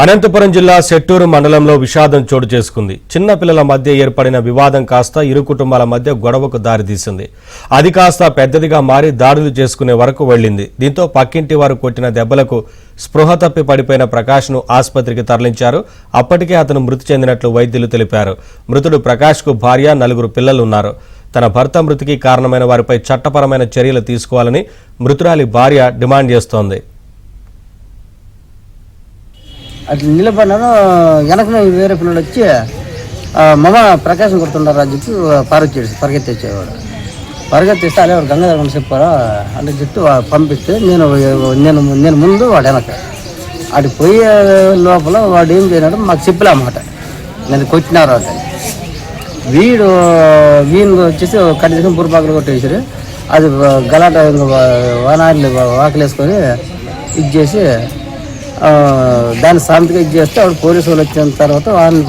అనంతపురం జిల్లా సెట్టూరు మండలంలో విషాదం చోటు చేసుకుంది. చిన్న పిల్లల మధ్య ఏర్పడిన వివాదం కాస్త ఇరు కుటుంబాల మధ్య గొడవకు దారితీసింది. అది కాస్త పెద్దదిగా మారి దాడులు చేసుకునే వరకు వెళ్లింది. దీంతో పక్కింటి వారు కొట్టిన దెబ్బలకు స్పృహ తప్పి పడిపోయిన ప్రకాష్ను ఆసుపత్రికి తరలించారు. అప్పటికే అతను మృతి చెందినట్లు వైద్యులు తెలిపారు. మృతుడు ప్రకాష్కు భార్య, 4 పిల్లలున్నారు. తన భర్త మృతికి కారణమైన వారిపై చట్టపరమైన చర్యలు తీసుకోవాలని మృతురాలి భార్య డిమాండ్ చేస్తోంది. అట్లా నిలబడినాను. వెనక వేరే పిల్లలు వచ్చి మమ్మ ప్రకాశం కొడుతున్నారు అని చెప్పి పరిగెత్తేసేవాడు. పరిగెత్తిస్తే అదే వాడు గంగాధరం చెప్పారు అని చెప్పి పంపిస్తే నేను ముందు వాడు వెనక అటు పోయే లోపల వాడు ఏం చేయనాడు మాకు చెప్పలే అన్నమాట. నేను కొట్టినారు అంటే వీణు వచ్చేసి కట్టి తీసుకొని బుర్రపాకలు కొట్టేసారు. అది గలాట వానాలు వాకలేసుకొని ఇది చేసి దాన్ని సాంతిగా ఇది చేస్తే ఆవిడ పోలీసు వాళ్ళు వచ్చిన తర్వాత వాళ్ళని